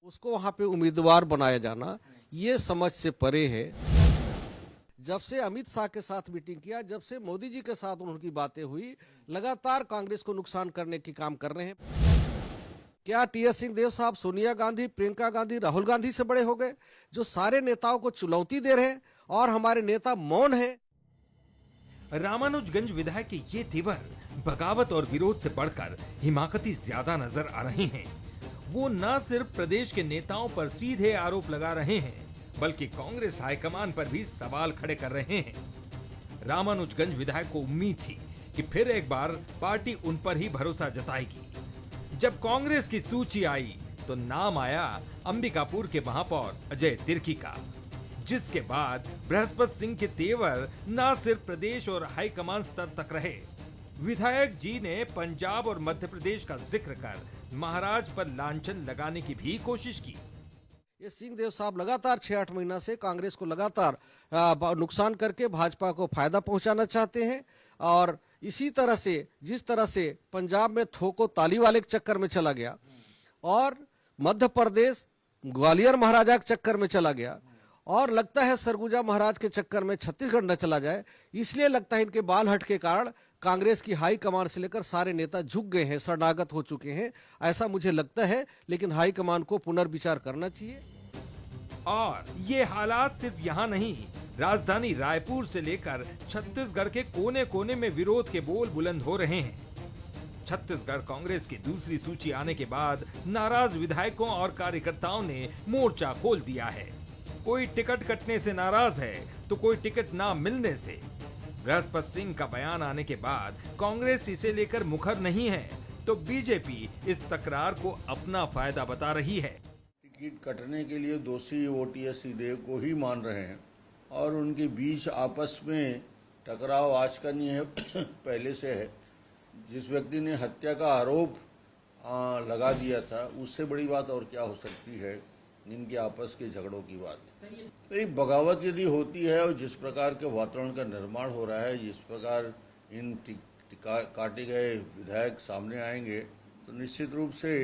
उसको वहां पे उम्मीदवार बनाया जाना ये समझ से परे है। जब से अमित शाह के साथ मीटिंग किया, जब से मोदी जी के साथ उनकी बातें हुई, लगातार कांग्रेस को नुकसान करने की काम कर रहे हैं। क्या टीएस सिंहदेव साहब सोनिया गांधी, प्रियंका गांधी, राहुल गांधी से बड़े हो गए, जो सारे नेताओं को चुनौती दे रहे हैं और हमारे नेता मौन है। रामानुजगंज विधायक के ये तेवर बगावत और विरोध से बढ़कर हिमाकती ज्यादा नजर आ रहे हैं। वो न सिर्फ प्रदेश के नेताओं पर सीधे आरोप लगा रहे हैं, बल्कि कांग्रेस हाईकमान पर भी सवाल खड़े कर रहे हैं। रामानुजगंज विधायक को उम्मीद थी कि फिर एक बार पार्टी उन पर ही भरोसा जताएगी। जब कांग्रेस की सूची आई तो नाम आया अंबिकापुर के महापौर अजय तिर्की का, जिसके बाद बृहस्पति सिंह के तेवर न सिर्फ प्रदेश और हाईकमान स्तर तक रहे। विधायक जी ने पंजाब और मध्य प्रदेश का जिक्र कर महाराज पर लांछन लगाने की भी कोशिश की। ये सिंहदेव साहब लगातार 6-8 महीना से कांग्रेस को लगातार नुकसान करके भाजपा को फायदा पहुंचाना चाहते हैं। और इसी तरह से जिस तरह से पंजाब में थोको ताली वाले के चक्कर में चला गया और मध्य प्रदेश ग्वालियर महाराजा के चक्कर में चला गया और लगता है सरगुजा महाराज के चक्कर में छत्तीसगढ़ न चला जाए, इसलिए लगता है इनके बाल हट के कारण कांग्रेस की हाई कमान से लेकर सारे नेता झुक गए हैं, शरणागत हो चुके हैं, ऐसा मुझे लगता है। लेकिन हाई कमान को पुनर्विचार करना चाहिए। और ये हालात सिर्फ यहाँ नहीं, राजधानी रायपुर से लेकर छत्तीसगढ़ के कोने कोने में विरोध के बोल बुलंद हो रहे हैं। छत्तीसगढ़ कांग्रेस की दूसरी सूची आने के बाद नाराज विधायकों और कार्यकर्ताओं ने मोर्चा खोल दिया है। कोई टिकट कटने से नाराज है तो कोई टिकट ना मिलने से। बृहस्पति सिंह का बयान आने के बाद कांग्रेस इसे लेकर मुखर नहीं है, तो बीजेपी इस तकरार को अपना फायदा बता रही है। टिकट कटने के लिए दोषी टीएस सिंहदेव को ही मान रहे हैं और उनके बीच आपस में टकराव आज का नहीं है, पहले से है। जिस व्यक्ति ने हत्या का आरोप लगा दिया था, उससे बड़ी बात और क्या हो सकती है इनके आपस के झगड़ों की बात। तो एक बगावत यदि होती है और जिस प्रकार के वातावरण का निर्माण हो रहा है, जिस प्रकार इन काटे गए विधायक सामने आएंगे, तो निश्चित रूप से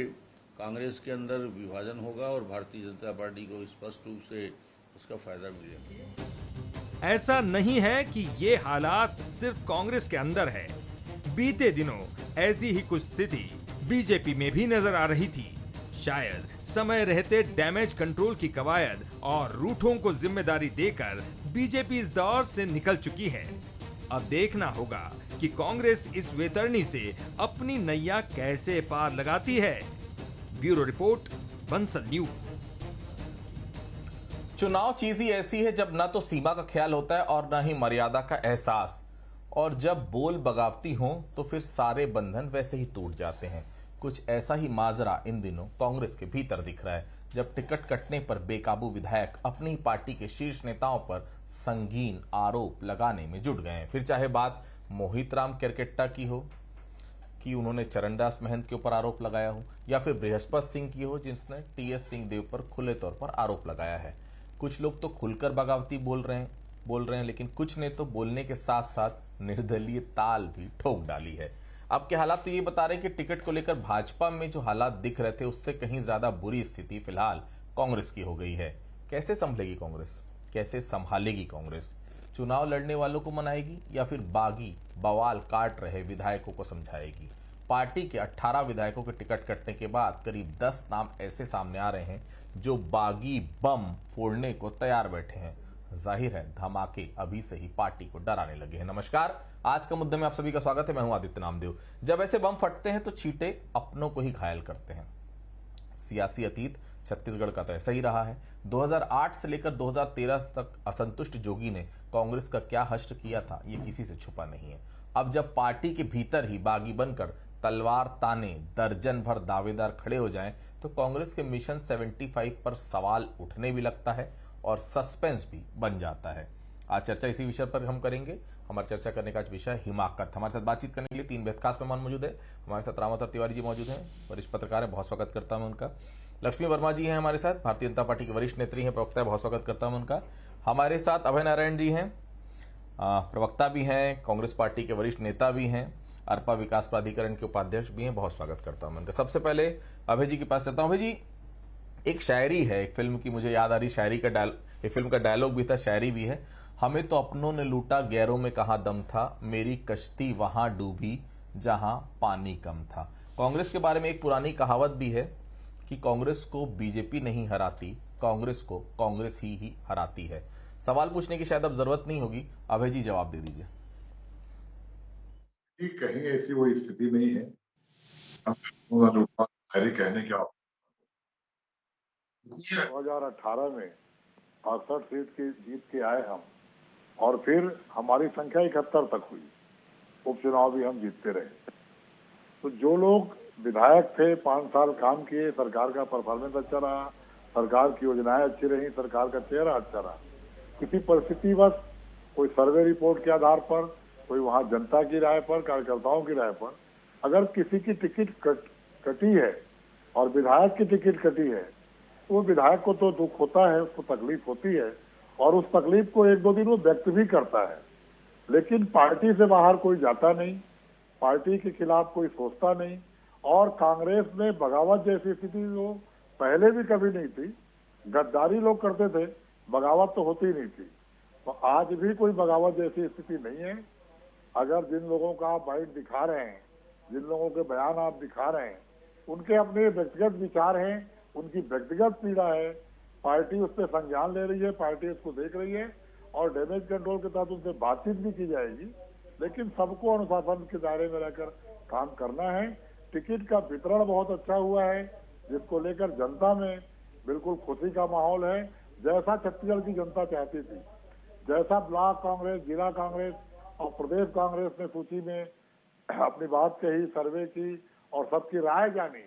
कांग्रेस के अंदर विभाजन होगा और भारतीय जनता पार्टी को स्पष्ट रूप से उसका फायदा मिलेगा। ऐसा नहीं है कि ये हालात सिर्फ कांग्रेस के अंदर है। बीते दिनों ऐसी ही कुछ स्थिति बीजेपी में भी नजर आ रही थी। शायद समय रहते डैमेज कंट्रोल की कवायद और रूठों को जिम्मेदारी देकर बीजेपी इस दौर से निकल चुकी है। अब देखना होगा कि कांग्रेस इस वेतरणी से अपनी नैया कैसे पार लगाती है। Bureau report, Bansal news. चुनाव चीज ही ऐसी है जब ना तो सीमा का ख्याल होता है और ना ही मर्यादा का एहसास, और जब बोल बगावती हो तो फिर सारे बंधन वैसे ही टूट जाते हैं। कुछ ऐसा ही माजरा इन दिनों कांग्रेस के भीतर दिख रहा है, जब टिकट कटने पर बेकाबू विधायक अपनी पार्टी के शीर्ष नेताओं पर संगीन आरोप लगाने में जुट गए हैं। फिर चाहे बात मोहित राम केरकेट्टा की हो कि उन्होंने चरणदास महंत के ऊपर आरोप लगाया हो, या फिर बृहस्पति सिंह की हो जिसने टीएस सिंहदेव पर खुले तौर पर आरोप लगाया है। कुछ लोग तो खुलकर बगावती बोल रहे हैं, लेकिन कुछ ने तो बोलने के साथ साथ निर्दलीय ताल भी ठोक डाली है। अब के हालात तो ये बता रहे हैं कि टिकट को लेकर भाजपा में जो हालात दिख रहे थे उससे कहीं ज्यादा बुरी स्थिति फिलहाल कांग्रेस की हो गई है। कैसे संभलेगी कांग्रेस, कैसे संभालेगी कांग्रेस? चुनाव लड़ने वालों को मनाएगी या फिर बागी बवाल काट रहे विधायकों को समझाएगी? पार्टी के 18 विधायकों के टिकट कटने के बाद करीब 10 नाम ऐसे सामने आ रहे हैं जो बागी बम फोड़ने को तैयार बैठे हैं। जाहिर है धमाके अभी से ही पार्टी को डराने लगे हैं। नमस्कार, आज का मुद्दे में आप सभी का स्वागत है। मैं हूं आदित्य नामदेव। जब ऐसे बम फटते हैं तो छींटे अपनों को ही घायल करते हैं। सियासी अतीत छत्तीसगढ़ का तो ऐसा ही रहा है। 2008 से लेकर 2013 तक असंतुष्ट जोगी ने कांग्रेस का क्या हश्र किया था, ये किसी से छुपा नहीं है। अब जब पार्टी के भीतर ही बागी बनकर तलवार ताने दर्जन भर दावेदार खड़े हो जाएं, तो कांग्रेस के मिशन 75 पर सवाल उठने भी लगता है और सस्पेंस भी बन जाता है। आज चर्चा इसी विषय पर हम करेंगे। हमारी चर्चा करने का विषय हिमाकत। हमारे साथ बातचीत करने के लिए 3 बेहद खास मेहमान मौजूद है। हमारे साथ रामावतार तिवारी जी मौजूद हैं, वरिष्ठ पत्रकार हैं, बहुत स्वागत करता हूं उनका। लक्ष्मी वर्मा जी हैं हमारे साथ, भारतीय जनता पार्टी के वरिष्ठ नेत्री हैं, प्रवक्ता है, बहुत स्वागत करता हूं उनका। हमारे साथ अभय नारायण जी हैं, प्रवक्ता भी हैं, कांग्रेस पार्टी के वरिष्ठ नेता भी हैं, अरपा विकास प्राधिकरण के उपाध्यक्ष भी हैं, बहुत स्वागत करता हूं उनका। सबसे पहले अभय जी के पास चलता हूं। अभय जी, एक शायरी है, एक फिल्म की मुझे याद आ रही, शायरी का एक फिल्म का डायलॉग भी था, शायरी भी है। हमें तो अपनों ने लूटा, गैरों में कहाँ दम था, मेरी कश्ती वहां डूबी जहां पानी कम था। कांग्रेस के बारे में एक पुरानी कहावत भी है कि कांग्रेस को बीजेपी नहीं हराती, कांग्रेस को कांग्रेस ही हराती है। सवाल पूछने की शायद अब जरूरत नहीं होगी, अभय जी जवाब दे दीजिए। कि कहीं ऐसी कोई स्थिति नहीं है। हम लूटा शायरी कहने क्या 2018 में 68 सीट की जीत के आए हम, और फिर हमारी संख्या 71 तक हुई। उपचुनाव भी हम जीतते रहे। तो जो लोग विधायक थे, 5 साल काम किए, सरकार का परफॉर्मेंस अच्छा रहा, सरकार की योजनाएं अच्छी रही, सरकार का चेहरा अच्छा रहा। किसी परिस्थितिवश कोई सर्वे रिपोर्ट के आधार पर, कोई वहां जनता की राय पर, कार्यकर्ताओं की राय पर अगर किसी की टिकट कटी है और विधायक की टिकट कटी है, तो वो विधायक को तो दुख होता है, उसको तकलीफ होती है, और उस तकलीफ को 1-2 दिन वो व्यक्त भी करता है। लेकिन पार्टी से बाहर कोई जाता नहीं, पार्टी के खिलाफ कोई सोचता नहीं। और कांग्रेस में बगावत जैसी स्थिति जो पहले भी कभी नहीं थी, गद्दारी लोग करते थे, बगावत तो होती नहीं थी। तो आज भी कोई बगावत जैसी स्थिति नहीं है। अगर जिन लोगों का आप बाइट दिखा रहे हैं, जिन लोगों के बयान आप दिखा रहे हैं, उनके अपने व्यक्तिगत विचार हैं, उनकी व्यक्तिगत पीड़ा है। पार्टी उस पर संज्ञान ले रही है, पार्टी उसको देख रही है, और डैमेज कंट्रोल के तहत उनसे बातचीत भी की जाएगी। लेकिन सबको अनुशासन के दायरे में रहकर काम करना है। टिकट का वितरण बहुत अच्छा हुआ है, जिसको लेकर जनता में बिल्कुल खुशी का माहौल है, जैसा छत्तीसगढ़ की जनता चाहती थी। जैसा ब्लॉक कांग्रेस, जिला कांग्रेस और प्रदेश कांग्रेस ने सूची में अपनी बात कही, सर्वे की और सबकी राय जानी,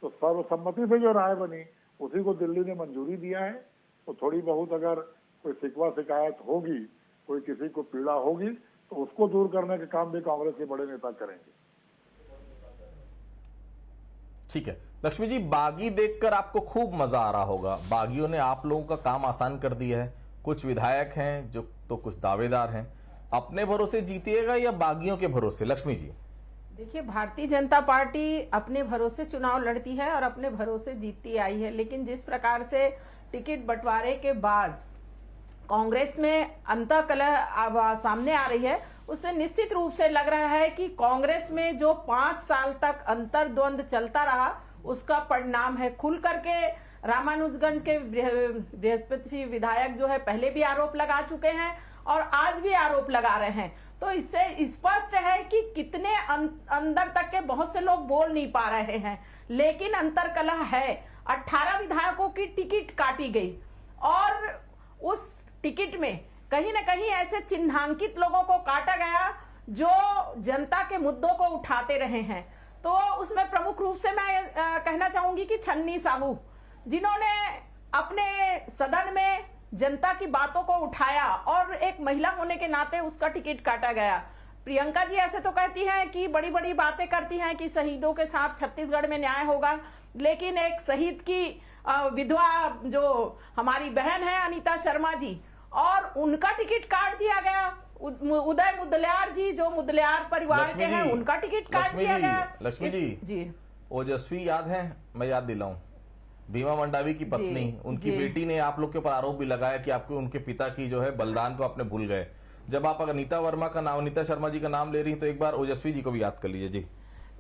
तो सर्वसम्मति से जो राय बनी उसी को दिल्ली ने मंजूरी दिया है। तो थोड़ी बहुत अगर कोई शिकवा शिकायत होगी, कोई किसी को पीड़ा होगी, तो उसको दूर करने के काम भी कांग्रेस के बड़े नेता करेंगे। ठीक है लक्ष्मी जी, बागी देखकर आपको खूब मजा आ रहा होगा। बागियों ने आप लोगों का काम आसान कर दिया है। कुछ विधायक हैं जो तो कुछ दावेदार हैं। अपने भरोसे जीतिएगा या बागियों के भरोसे? लक्ष्मी जी देखिए, भारतीय जनता पार्टी अपने भरोसे चुनाव लड़ती है और अपने भरोसे जीतती आई है। लेकिन जिस प्रकार से टिकट बंटवारे के बाद कांग्रेस में अंतःकलह सामने आ रही है, उससे निश्चित रूप से लग रहा है कि कांग्रेस में जो 5 साल तक अंतर्द्वंद चलता रहा, उसका परिणाम है। खुल करके रामानुजगंज के बृहस्पति विधायक जो है पहले भी आरोप लगा चुके हैं और आज भी आरोप लगा रहे हैं। तो इससे स्पष्ट है कि कितने अंदर तक के बहुत से लोग बोल नहीं पा रहे हैं, लेकिन अंतर्कलह है। 18 विधायकों की टिकट काटी गई और उस टिकट में कहीं ना कहीं ऐसे चिन्हांकित लोगों को काटा गया जो जनता के मुद्दों को उठाते रहे हैं। तो उसमें प्रमुख रूप से मैं कहना चाहूंगी कि छन्नी साहू, जिन्होंने अपने सदन में जनता की बातों को उठाया और एक महिला होने के नाते उसका टिकट काटा गया। प्रियंका जी ऐसे तो कहती हैं कि बड़ी बड़ी बातें करती हैं कि शहीदों के साथ छत्तीसगढ़ में न्याय होगा, लेकिन एक शहीद की विधवा जो हमारी बहन है अनीता शर्मा जी, और उनका टिकट काट दिया गया। उदय मुदलियार जी जो मुदलियार परिवार के हैं, उनका टिकट काट दिया गया। लक्ष्मी जी ओजस्वी याद है? मैं याद दिलाऊं, भीमा मंडावी की पत्नी, उनकी बेटी ने आप लोग के ऊपर आरोप भी लगाया कि आपके उनके पिता की जो है बलिदान को आपने भूल गए। जब आप अनीता शर्मा जी का नाम ले रही तो एक बार ओजस्वी जी को भी याद कर लीजिए। जी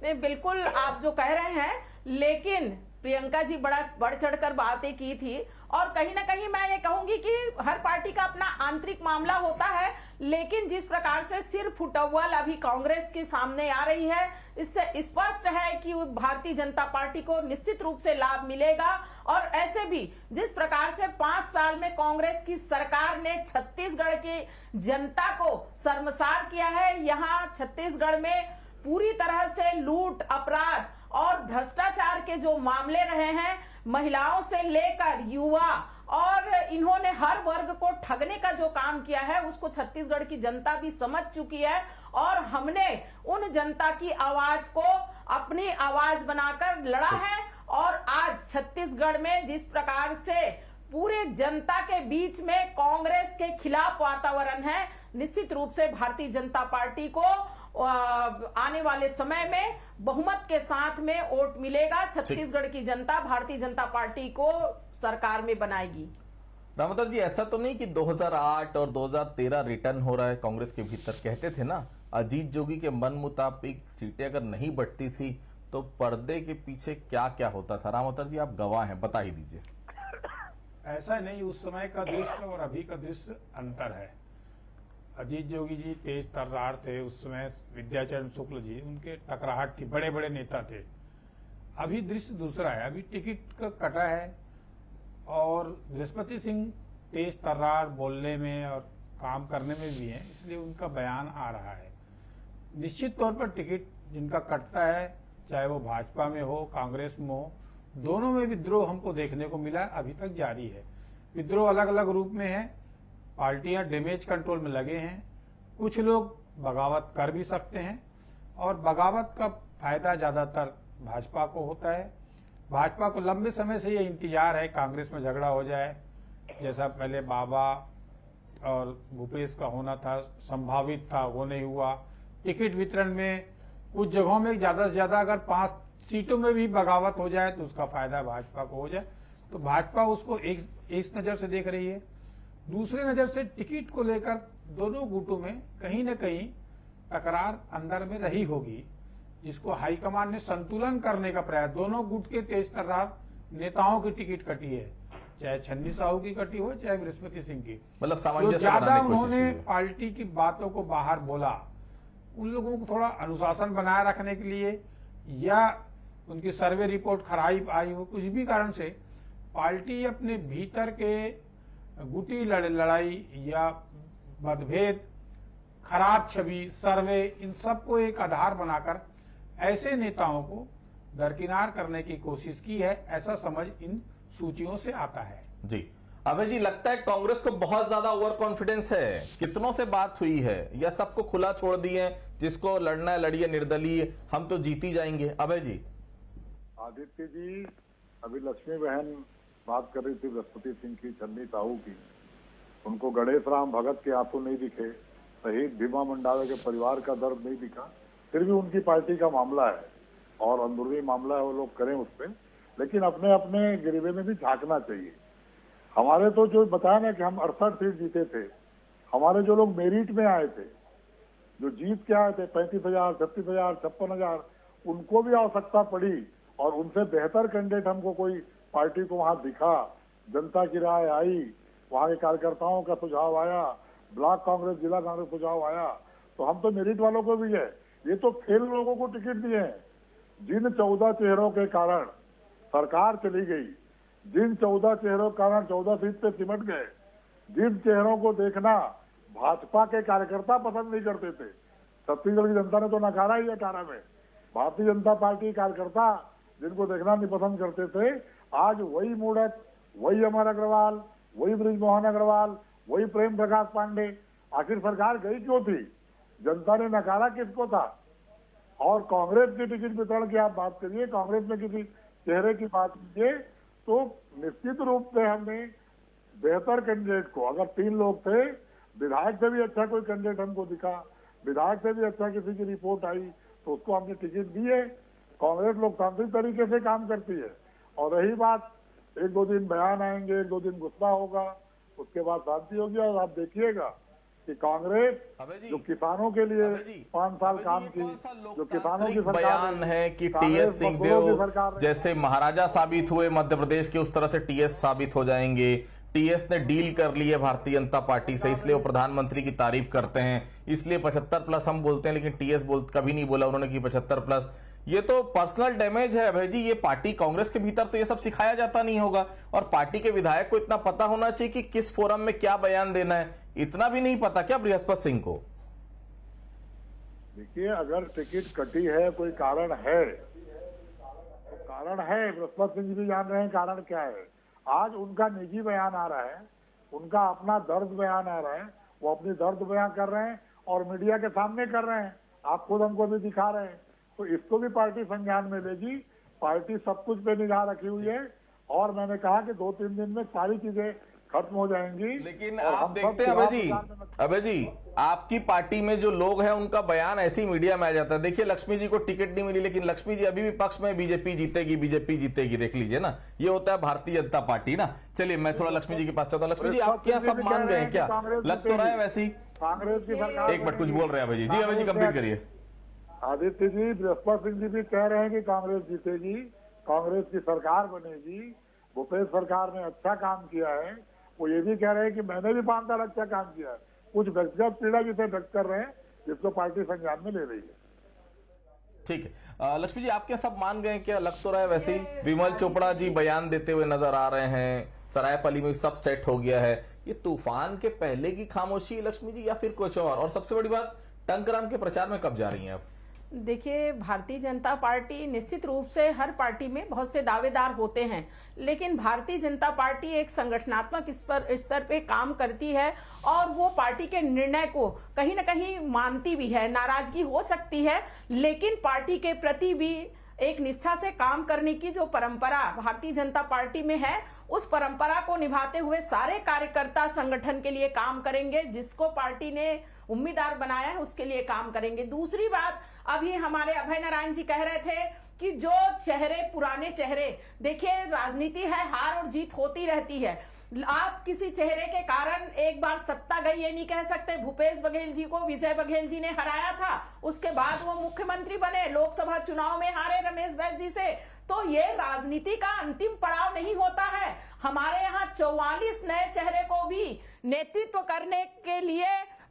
नहीं, बिल्कुल आप जो कह रहे हैं, लेकिन प्रियंका जी बड़ा बढ़ चढ़कर बातें की थी। और कहीं ना कहीं मैं ये कहूंगी कि हर पार्टी का अपना आंतरिक मामला होता है, लेकिन जिस प्रकार से सिर फुटव्वल अभी कांग्रेस के सामने आ रही है, इससे स्पष्ट है कि भारतीय जनता पार्टी को निश्चित रूप से लाभ मिलेगा। और ऐसे भी जिस प्रकार से 5 साल में कांग्रेस की सरकार ने छत्तीसगढ़ की जनता को शर्मसार किया है, यहाँ छत्तीसगढ़ में पूरी तरह से लूट, अपराध और भ्रष्टाचार के जो मामले रहे हैं, महिलाओं से लेकर युवा, और इन्होंने हर वर्ग को ठगने का जो काम किया है, उसको छत्तीसगढ़ की जनता भी समझ चुकी है। और हमने उन जनता की आवाज को अपनी आवाज बनाकर लड़ा है। और आज छत्तीसगढ़ में जिस प्रकार से पूरे जनता के बीच में कांग्रेस के खिलाफ वातावरण है, निश्चित रूप से भारतीय जनता पार्टी को आने वाले समय में बहुमत के साथ में वोट मिलेगा। छत्तीसगढ़ की जनता भारतीय जनता पार्टी को सरकार में बनाएगी। रामोतर जी, ऐसा तो नहीं कि 2008 और 2013 रिटर्न हो रहा है कांग्रेस के भीतर? कहते थे ना, अजीत जोगी के मन मुताबिक सीटें अगर नहीं बढ़ती थी तो पर्दे के पीछे क्या क्या होता था। रामोतर जी, आप गवाह हैं, बता ही दीजिए। ऐसा नहीं, उस समय का दृश्य और अभी का दृश्य अंतर है। अजीत जोगी जी तेज तर्रार थे उस समय, विद्याचरण शुक्ल जी उनके टकराहट थी, बड़े बड़े नेता थे। अभी दृश्य दूसरा है, अभी टिकट का कटा है और बृहस्पति सिंह तेज तर्रार बोलने में और काम करने में भी है, इसलिए उनका बयान आ रहा है। निश्चित तौर पर टिकट जिनका कटता है, चाहे वो भाजपा में हो कांग्रेस में हो, दोनों में विद्रोह हमको देखने को मिला, अभी तक जारी है। विद्रोह अलग अलग रूप में है, पार्टियां डैमेज कंट्रोल में लगे हैं, कुछ लोग बगावत कर भी सकते हैं और बगावत का फायदा ज्यादातर भाजपा को होता है। भाजपा को लंबे समय से ये इंतजार है कांग्रेस में झगड़ा हो जाए, जैसा पहले बाबा और भूपेश का होना था, संभावित था, वो नहीं हुआ। टिकट वितरण में कुछ जगहों में ज्यादा से ज्यादा अगर 5 सीटों में भी बगावत हो जाए तो उसका फायदा भाजपा को हो जाए, तो भाजपा उसको एक नजर से देख रही है। दूसरी नजर से टिकट को लेकर दोनों गुटों में कहीं न कहीं तकरार अंदर में रही होगी, जिसको हाईकमान ने संतुलन करने का प्रयास, दोनों गुट के तेज तर्रार नेताओं की टिकट कटी है, चाहे छन्नी साहू की कटी हो चाहे बृहस्पति सिंह की। मतलब जो सामंजस्य ज्यादा बनाने की कोशिश उन्होंने हुई है। पार्टी की बातों को बाहर बोला, उन लोगों को थोड़ा अनुशासन बनाए रखने के लिए या उनकी सर्वे रिपोर्ट खराब आई हो, कुछ भी कारण से पार्टी अपने भीतर के गुटी लड़ाई या मतभेद, खराब छवि, सर्वे, इन सबको एक आधार बनाकर ऐसे नेताओं को दरकिनार करने की कोशिश की है, ऐसा समझ इन सूचियों से आता है। जी अभय जी, लगता है कांग्रेस को बहुत ज्यादा ओवर कॉन्फिडेंस है। कितनों से बात हुई है या सबको खुला छोड़ दिए, जिसको लड़ना है लड़िए, निर्दलीय, हम तो जीत ही जाएंगे? अभय जी। आदित्य जी, अभी लक्ष्मी बहन बात कर रही थी बृहस्पति सिंह की, छन्नी साहू की। उनको गणेश राम भगत के आंसू नहीं दिखे, शहीद भीमा मंडावे के परिवार का दर्द नहीं दिखा, फिर भी उनकी पार्टी का मामला है और अंदरूनी मामला है, वो लोग करें उस पर, लेकिन अपने अपने गिरिबे में भी झांकना चाहिए। हमारे तो जो बताया ना कि हम 68 सीट जीते थे, हमारे जो लोग मेरिट में आए थे, जो जीत के आए थे 35,000, 36,000, 56,000, उनको भी आवश्यकता पड़ी और उनसे बेहतर कैंडिडेट हमको कोई पार्टी को वहां दिखा, जनता की राय आई, वहां के कार्यकर्ताओं का सुझाव आया, ब्लॉक कांग्रेस, जिला कांग्रेस सुझाव आया, तो हम तो मेरिट वालों को भी है। ये तो फेल लोगों को टिकट दिए हैं। जिन 14 चेहरों के कारण सरकार चली गई, जिन 14 चेहरों के कारण 14 सीट पे सिमट गए, जिन चेहरों को देखना भाजपा के कार्यकर्ता पसंद नहीं करते थे, छत्तीसगढ़ की जनता ने तो नकारा ही 18 में। भारतीय जनता पार्टी कार्यकर्ता जिनको देखना नहीं पसंद करते थे, आज वही मूढ़क, वही अमर अग्रवाल, वही ब्रिजमोहन अग्रवाल, वही प्रेम प्रकाश पांडे। आखिर सरकार गई क्यों थी? जनता ने नकारा किसको था? और कांग्रेस की टिकट वितरण की आप बात करिए, कांग्रेस में किसी चेहरे की बात कीजिए, तो निश्चित रूप से हमने बेहतर कैंडिडेट को, अगर 3 लोग थे, विधायक से भी अच्छा कोई कैंडिडेट हमको दिखा, विधायक से भी अच्छा किसी की रिपोर्ट आई, तो उसको हमने टिकट दी है। कांग्रेस लोकतांत्रिक तरीके से काम करती है। और रही बात, 1-2 दिन बयान आएंगे, 1-2 दिन गुस्सा होगा, उसके बाद शांति होगी। और आप देखिएगा कि कांग्रेस जो किसानों के लिए 5 साल काम की, जो किसानों की सरकार बयान है कि टीएस सिंहदेव जैसे महाराजा साबित हुए मध्य प्रदेश के, उस तरह से टीएस साबित हो जाएंगे। टीएस ने डील कर ली है भारतीय जनता पार्टी से, इसलिए वो प्रधानमंत्री की तारीफ करते हैं, इसलिए 75+ हम बोलते हैं, लेकिन टीएस कभी नहीं बोला उन्होंने कि 75+। ये तो पर्सनल डैमेज है अभय जी। ये पार्टी कांग्रेस के भीतर तो ये सब सिखाया जाता नहीं होगा, और पार्टी के विधायक को इतना पता होना चाहिए कि किस फोरम में क्या बयान देना है। इतना भी नहीं पता क्या बृहस्पति सिंह को? देखिए, अगर टिकट कटी है, कोई कारण है, तो कारण है, बृहस्पति सिंह भी जान रहे हैं कारण क्या है। आज उनका निजी बयान आ रहा है, उनका अपना दर्द बयान आ रहा है, वो अपनी दर्द बयान कर रहे हैं और मीडिया के सामने कर रहे हैं, आप खुद हमको भी दिखा रहे हैं, तो इसको भी पार्टी संज्ञान में लेगी। पार्टी सब कुछ पे निगाह रखी हुई है और मैंने कहा कि 2-3 दिन में सारी चीजें खत्म हो जाएंगी। लेकिन और आप हम देखते सब हैं चुनाव अभय जी, आपकी पार्टी में जो लोग हैं उनका बयान ऐसी मीडिया में आ जाता है। देखिए लक्ष्मी जी को टिकट नहीं मिली, लेकिन लक्ष्मी जी अभी भी पक्ष में बीजेपी जीतेगी, बीजेपी जीतेगी। देख लीजिए ना, ये होता है भारतीय जनता पार्टी ना। चलिए मैं थोड़ा लक्ष्मी जी के पास चाहता हूँ। लक्ष्मी जी, आप क्या सब मान गए हैं क्या? लग तो रहा है वैसे ही। कांग्रेस की सरकार एक मिनट, कुछ बोल रहे हैं अभय जी। जी अभय जी, कंप्लीट करिए। आदित्य जी, बृहस्पति सिंह जी भी कह रहे हैं कि कांग्रेस जीतेगी, कांग्रेस की सरकार बनेगी। भूपेश सरकार ने अच्छा काम किया है। वो ये भी कह रहे हैं कि मैंने भी 5 साल अच्छा काम किया है। कुछ व्यक्तिगत पीड़ा जिसे व्यक्त कर रहे हैं, जिसको पार्टी संज्ञान में ले रही है। ठीक है लक्ष्मी जी, आप क्या सब मान गए? क्या लग तो रहा है वैसे ही? विमल चोपड़ा जी बयान देते हुए नजर आ रहे हैं, सरायपाली में सब सेट हो गया है। ये तूफान के पहले की खामोशी है लक्ष्मी जी, या फिर कुछ और सबसे बड़ी बात, टंकराम के प्रचार में कब जा रही हैं आप? देखिए, भारतीय जनता पार्टी निश्चित रूप से हर पार्टी में बहुत से दावेदार होते हैं, लेकिन भारतीय जनता पार्टी एक संगठनात्मक स्तर पे काम करती है और वो पार्टी के निर्णय को कहीं ना कहीं मानती भी है। नाराजगी हो सकती है, लेकिन पार्टी के प्रति भी एक निष्ठा से काम करने की जो परंपरा भारतीय जनता पार्टी में है, उस परंपरा को निभाते हुए सारे कार्यकर्ता संगठन के लिए काम करेंगे। जिसको पार्टी ने उम्मीदवार बनाया है उसके लिए काम करेंगे। दूसरी बात, अभी हमारे अभय नारायण जी कह रहे थे कि जो चेहरे, पुराने चेहरे, देखिए राजनीति है, हार और जीत होती रहती है। आप किसी चेहरे के कारण एक बार सत्ता गई ये नहीं कह सकते। भूपेश बघेल जी को विजय बघेल जी ने हराया था, उसके बाद वो मुख्यमंत्री बने, लोकसभा चुनाव में हारे रमेश बैस जी से। तो ये राजनीति का अंतिम पड़ाव नहीं होता है। हमारे यहाँ 44 नए चेहरे को भी नेतृत्व करने के लिए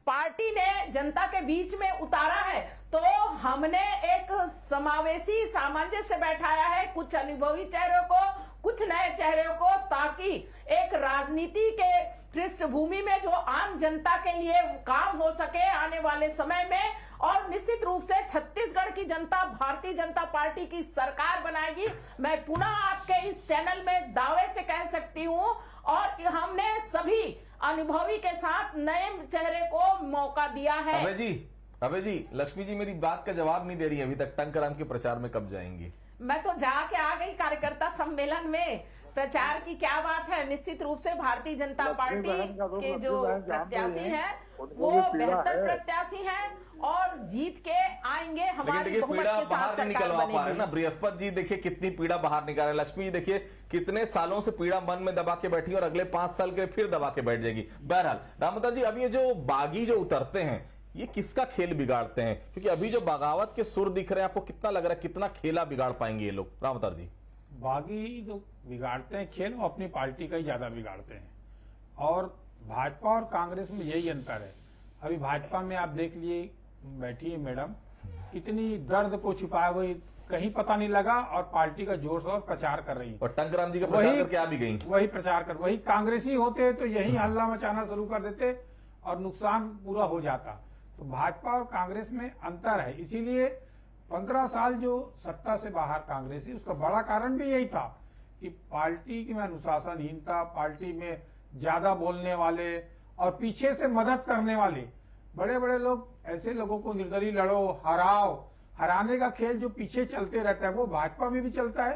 पार्टी ने जनता के बीच में उतारा है। तो हमने एक समावेशी सामंजस्य बैठाया है, कुछ अनुभवी चेहरों को, कुछ नए चेहरों को, ताकि एक राजनीति के पृष्ठभूमि में जो आम जनता के लिए काम हो सके आने वाले समय में। और निश्चित रूप से छत्तीसगढ़ की जनता भारतीय जनता पार्टी की सरकार बनाएगी। मैं पुनः आपके इस चैनल में दावे से कह सकती हूँ, और हमने सभी अनुभवी के साथ नए चेहरे को मौका दिया है। अभय जी, लक्ष्मी जी मेरी बात का जवाब नहीं दे रही अभी तक। टंकराम के प्रचार में कब जाएंगी? मैं तो जाके आ गई कार्यकर्ता सम्मेलन में। प्रचार की क्या बात है, निश्चित रूप से भारतीय जनता पार्टी के जो प्रत्याशी हैं वो बेहतर प्रत्याशी हैं और जीत के आएंगे। हमारी बहुमत के साथ सरकार बनेगी ना। बृहस्पति जी देखिए कितनी पीड़ा बाहर निकाल रहे हैं। लक्ष्मी जी देखिए कितने सालों से पीड़ा मन में दबा के बैठी और अगले 5 साल के फिर दबा के बैठ जाएगी। बहरहाल रामवतार जी, अब ये जो बागी जो उतरते हैं, ये किसका खेल बिगाड़ते हैं? क्योंकि अभी जो बगावत के सुर दिख रहे हैं, आपको कितना लग रहा है कितना खेला बिगाड़ पाएंगे ये लोग? रामवतार जी, बागी जो बिगाड़ते हैं खेल, वो अपनी पार्टी का ही ज्यादा बिगाड़ते हैं। और भाजपा और कांग्रेस में यही अंतर है। अभी भाजपा में आप देख लिए, बैठी है मैडम, कितनी दर्द को छुपाए हुए कहीं पता नहीं लगा, और पार्टी का जोर शोर प्रचार कर रही है। और टंकराम जी का प्रचार करके आ भी गई। वही प्रचार कर, वही कांग्रेसी होते तो यही हल्ला मचाना शुरू कर देते और नुकसान पूरा हो जाता। तो भाजपा और कांग्रेस में अंतर है। इसीलिए 15 साल जो सत्ता से बाहर कांग्रेसी, उसका बड़ा कारण भी यही था कि पार्टी की में अनुशासनहीनता, पार्टी में ज्यादा बोलने वाले और पीछे से मदद करने वाले बड़े बड़े लोग, ऐसे लोगों को निर्दलीय लड़ो, हराओ, हराने का खेल जो पीछे चलते रहता है, वो भाजपा में भी चलता है,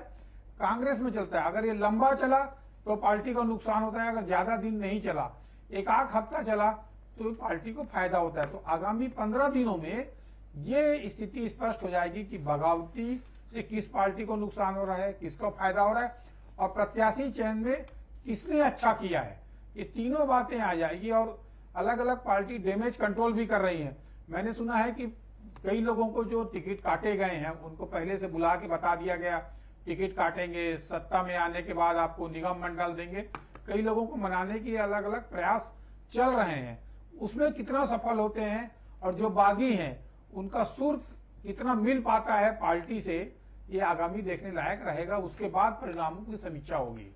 कांग्रेस में चलता है। अगर ये लंबा चला तो पार्टी का नुकसान होता है, अगर ज्यादा दिन नहीं चला, एक आध हफ्ता चला, तो पार्टी को फायदा होता है। तो आगामी 15 दिनों में ये स्थिति स्पष्ट हो जाएगी कि बगावती से किस पार्टी को नुकसान हो रहा है, किसको फायदा हो रहा है, और प्रत्याशी चयन में किसने अच्छा किया है। ये तीनों बातें आ जाएगी। और अलग अलग पार्टी डैमेज कंट्रोल भी कर रही है। मैंने सुना है कि कई लोगों को जो टिकट काटे गए हैं, उनको पहले से बुला के बता दिया गया टिकट काटेंगे, सत्ता में आने के बाद आपको निगम मंडल देंगे। कई लोगों को मनाने की अलग अलग प्रयास चल रहे हैं। उसमें कितना सफल होते हैं और जो बागी हैं उनका सुर कितना मिल पाता है पार्टी से, ये आगामी देखने लायक रहेगा। उसके बाद परिणामों की समीक्षा होगी।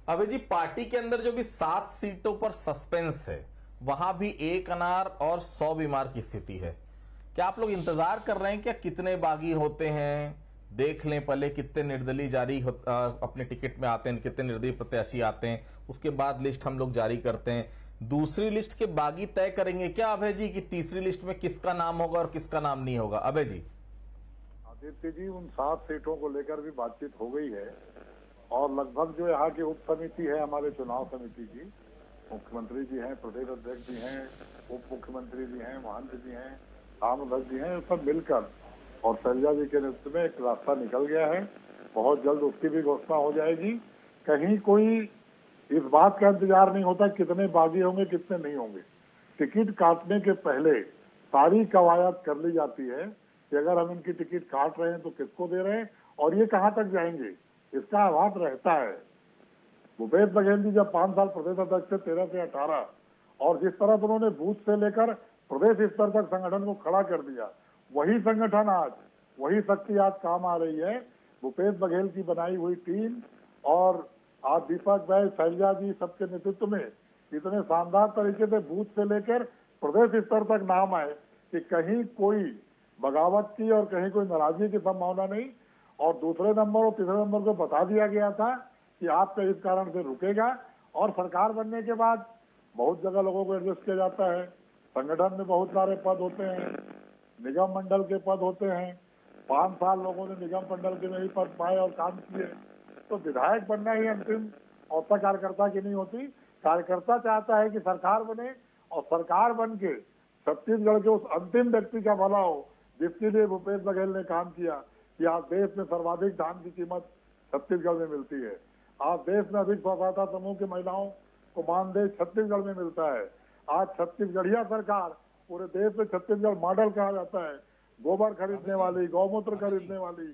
अभय जी, पार्टी के अंदर जो भी 7 सीटों पर सस्पेंस है, वहां भी 1 अनार और 100 बीमार की स्थिति है। क्या आप लोग इंतजार कर रहे हैं क्या कितने बागी होते हैं? देख लें पहले कितने निर्दलीय अपने टिकट में आते हैं, कितने निर्दलीय प्रत्याशी आते हैं, उसके बाद लिस्ट हम लोग जारी करते हैं। दूसरी लिस्ट के बागी तय करेंगे क्या अभय जी कि तीसरी लिस्ट में किसका नाम होगा और किसका नाम नहीं होगा? अभय जी, आदित्य जी, उन 7 सीटों को लेकर भी बातचीत हो गई है और लगभग जो यहाँ की उप समिति है हमारे चुनाव समिति की, मुख्यमंत्री जी हैं, प्रदेश अध्यक्ष जी हैं, उप मुख्यमंत्री जी हैं, महंत जी हैं, सांसद जी हैं, सब मिलकर और शैलजा जी के नेतृत्व में एक रास्ता निकल गया है। बहुत जल्द उसकी भी घोषणा हो जाएगी। कहीं कोई इस बात का इंतजार नहीं होता कितने बागी होंगे कितने नहीं होंगे। टिकट काटने के पहले सारी कवायद कर ली जाती है कि अगर हम इनकी टिकट काट रहे हैं तो किसको दे रहे हैं और ये कहाँ तक जाएंगे, इसका आभास रहता है। भूपेश बघेल जी जब 5 साल प्रदेश अध्यक्ष थे 13 से 18, और जिस तरह से उन्होंने बूथ से लेकर प्रदेश स्तर तक संगठन को खड़ा कर दिया, वही संगठन आज, वही शक्ति आज काम आ रही है। भूपेश बघेल की बनाई हुई टीम और आज दीपक भाई, शैलजा जी सबके नेतृत्व में इतने शानदार तरीके से बूथ से लेकर प्रदेश स्तर तक नाम आए कि कहीं कोई बगावत की और कहीं कोई नाराजगी की संभावना नहीं। और दूसरे नंबर और तीसरे नंबर को बता दिया गया था कि आपका इस कारण से रुकेगा। और सरकार बनने के बाद बहुत जगह लोगों को एडजस्ट किया जाता है। संगठन में बहुत सारे पद होते हैं, निगम मंडल के पद होते हैं। 5 साल लोगों ने निगम मंडल के में ही पद पाए और काम किए। तो विधायक बनना ही अंतिम औसत कार्यकर्ता की नहीं होती। कार्यकर्ता चाहता है कि सरकार बने और सरकार बन के छत्तीसगढ़ के उस अंतिम व्यक्ति का भला हो जिसके लिए भूपेश बघेल ने काम किया कि आज देश में सर्वाधिक धान की कीमत छत्तीसगढ़ में मिलती है। आज देश में अधिक स्वसहायता समूह की महिलाओं को मानदेय छत्तीसगढ़ में मिलता है। आज छत्तीसगढ़िया सरकार पूरे देश में छत्तीसगढ़ मॉडल कहा जाता है। गोबर खरीदने वाली, गौमूत्र खरीदने वाली,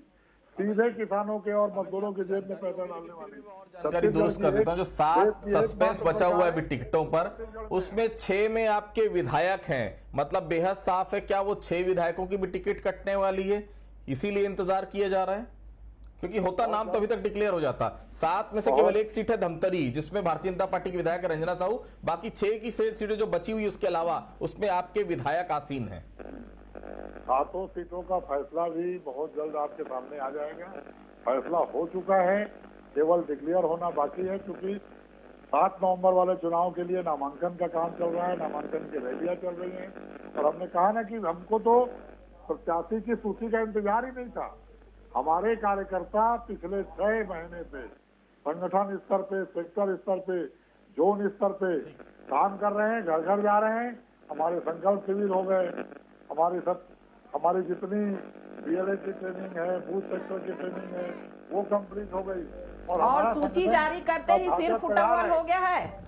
सीधे किसानों के और मजदूरों के जेब में पैसा डालने वाली। जानकारी दुरुस्त कर देता हूं, जो 7 सस्पेंस बचा हुआ है अभी टिकटों पर, उसमें 6 में आपके विधायक हैं। मतलब बेहद साफ है, क्या वो 6 विधायकों की भी टिकट कटने वाली है, इसीलिए इंतजार किया जा रहा है? क्योंकि होता नाम तो अभी तक डिक्लेयर हो जाता। 7 में से केवल 1 सीट है धमतरी, जिसमें भारतीय जनता पार्टी के विधायक रंजना साहू। बाकी 6 की सीटें जो बची हुई उसके अलावा उसमें आपके विधायक आसीन हैं। 7 सीटों का फैसला भी बहुत जल्द आपके सामने आ जाएगा। फैसला हो चुका है, केवल डिक्लेयर होना बाकी है। क्योंकि 7 नवंबर वाले चुनाव के लिए नामांकन का काम चल रहा है, नामांकन की रैलियां चल रही हैं। और हमने कहा ना कि हमको तो प्रत्याशी की सूची का इंतजार ही नहीं था। हमारे कार्यकर्ता पिछले 6 महीने से संगठन स्तर पे, सेक्टर स्तर पे, जोन स्तर पे काम कर रहे हैं, घर घर जा रहे हैं। हमारे संकल्प शिविर हो गए, हमारी जितनी बीएलए की ट्रेनिंग है, बूथ सेक्टर की ट्रेनिंग है, वो कंप्लीट हो गई। और सूची जारी करते ही सिर फुटावर हो गया है।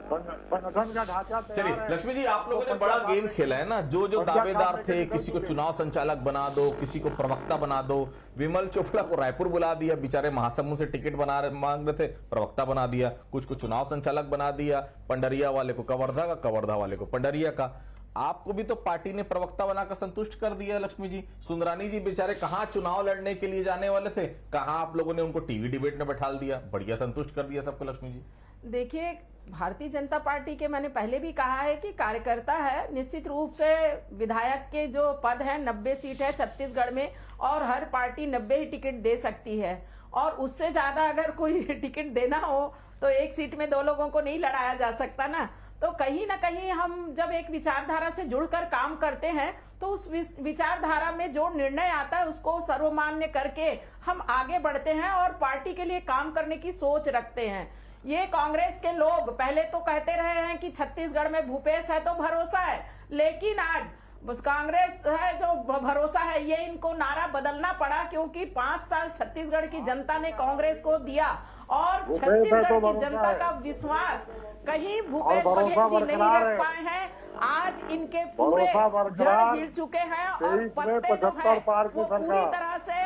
संगठन का ढांचा। चलिए लक्ष्मी जी, आप लोगों ने बड़ा गेम खेला है ना। जो दावेदार थे, किसी को चुनाव संचालक बना दो, किसी को प्रवक्ता बना दो। विमल चोपड़ा को रायपुर बुला दिया, बेचारे महासमुंद से टिकट मांग रहे थे, प्रवक्ता बना दिया। कुछ को चुनाव संचालक बना दिया, पंडरिया वाले को कवर्धा का, कवर्धा वाले को पंडरिया का। आपको भी तो पार्टी ने प्रवक्ता बनाकर संतुष्ट कर दिया लक्ष्मी जी। सुंदरानी जी बेचारे कहां चुनाव लड़ने के लिए जाने वाले थे, कहां आप लोगों ने उनको टीवी डिबेट में बैठा दिया। बढ़िया संतुष्ट कर दिया सबको लक्ष्मी जी। देखिए, भारतीय जनता पार्टी के मैंने पहले भी कहा है कि कार्यकर्ता है। निश्चित रूप से विधायक के जो पद है 90 सीट है छत्तीसगढ़ में, और हर पार्टी 90 ही टिकट दे सकती है। और उससे ज्यादा अगर कोई टिकट देना हो तो 1 सीट में 2 लोगों को नहीं लड़ाया जा सकता ना। तो कहीं ना कहीं हम जब एक विचारधारा से जुड़कर काम करते हैं तो उस विचारधारा में जो निर्णय आता है उसको सर्वमान्य करके हम आगे बढ़ते हैं और पार्टी के लिए काम करने की सोच रखते हैं। ये कांग्रेस के लोग पहले तो कहते रहे हैं कि छत्तीसगढ़ में भूपेश है तो भरोसा है, लेकिन आज बस कांग्रेस है जो भरोसा है, ये इनको नारा बदलना पड़ा। क्योंकि 5 साल छत्तीसगढ़ की जनता ने कांग्रेस को दिया और छत्तीसगढ़ की जनता का विश्वास कहीं भूपेश बघेल जी नहीं रख पाए हैं। आज इनके पूरे जड़ हिल चुके हैं और पत्ते जो हैं वो पूरी तरह से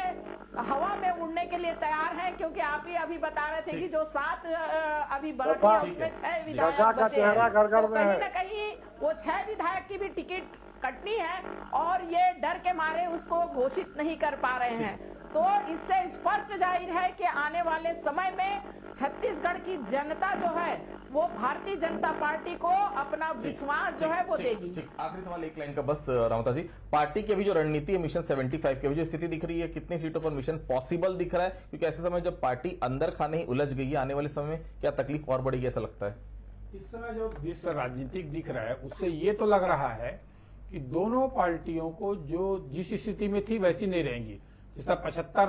हवा में उड़ने के लिए तैयार हैं। क्योंकि आप ही अभी बता रहे थे कि जो 7 अभी बाकी है उसमें 6 विधायक बचे हैं। तो कहीं ना कहीं वो 6 विधायक की भी टिकट कटनी है और ये डर के मारे उसको घोषित नहीं कर पा रहे हैं। तो इससे स्पष्ट जाहिर है कि आने वाले समय में छत्तीसगढ़ की जनता जो है वो भारतीय जनता पार्टी को अपना विश्वास जो है वो देगी। आखिरी सवाल एक लाइन का बस रावता जी, पार्टी की अभी जो रणनीति है मिशन 75 की अभी जो स्थिति दिख रही है, कितनी सीटों पर मिशन पॉसिबल दिख रहा है? क्योंकि ऐसे समय जब पार्टी अंदर खाने ही उलझ गई है, आने वाले समय में क्या तकलीफ और बढ़ेगी ऐसा लगता है? इस समय जो विश्व राजनीतिक दिख रहा है उससे ये तो लग रहा है कि दोनों पार्टियों को जो जिस स्थिति में थी वैसी नहीं रहेंगी। जैसा 75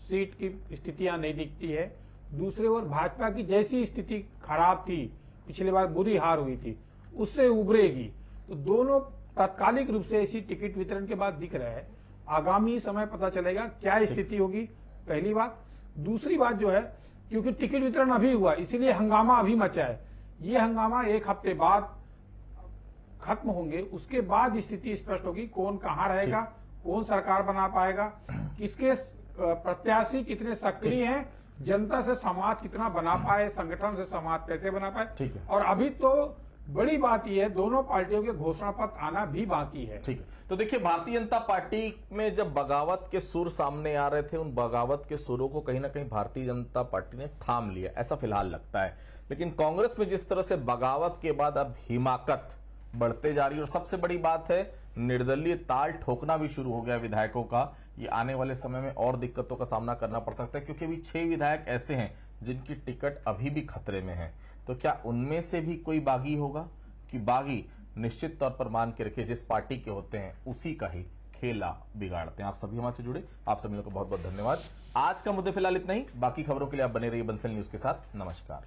सीट की स्थितियां नहीं दिखती है, दूसरे ओर भाजपा की जैसी स्थिति खराब थी पिछली बार बुरी हार हुई थी, उससे उभरेगी। तो दोनों तात्कालिक रूप से इसी टिकट वितरण के बाद दिख रहा है। आगामी समय पता चलेगा क्या स्थिति होगी, पहली बात। दूसरी बात जो है, क्योंकि टिकट वितरण अभी हुआ इसीलिए हंगामा अभी मचा है। ये हंगामा एक हफ्ते बाद खत्म होंगे, उसके बाद स्थिति स्पष्ट होगी, कौन कहां रहेगा, कौन सरकार बना पाएगा, किसके प्रत्याशी कितने सक्रिय हैं, जनता से संवाद कितना बना पाए, संगठन से संवाद कैसे बना पाए। ठीक है। और अभी तो बड़ी बात यह है, दोनों पार्टियों के घोषणा पत्र आना भी बाकी है। ठीक है। तो देखिए, भारतीय जनता पार्टी में जब बगावत के सुर सामने आ रहे थे, उन बगावत के सुरों को कहीं ना कहीं भारतीय जनता पार्टी ने थाम लिया, ऐसा फिलहाल लगता है। लेकिन कांग्रेस में जिस तरह से बगावत के बाद अब हिमाकत बढ़ते जा रही है, और सबसे बड़ी बात है निर्दलीय ताल ठोकना भी शुरू हो गया विधायकों का। ये आने वाले समय में और दिक्कतों का सामना करना पड़ सकता है, क्योंकि अभी 6 विधायक ऐसे हैं जिनकी टिकट अभी भी खतरे में है। तो क्या उनमें से भी कोई बागी होगा? कि बागी निश्चित तौर पर मान के रखिए जिस पार्टी के होते हैं उसी का ही खेला बिगाड़ते हैं। आप सभी हमारे से जुड़े, आप सभी लोगों को बहुत बहुत धन्यवाद। आज का मुद्दे फिलहाल इतना ही। बाकी खबरों के लिए आप बने रहिए बंसल न्यूज के साथ। नमस्कार।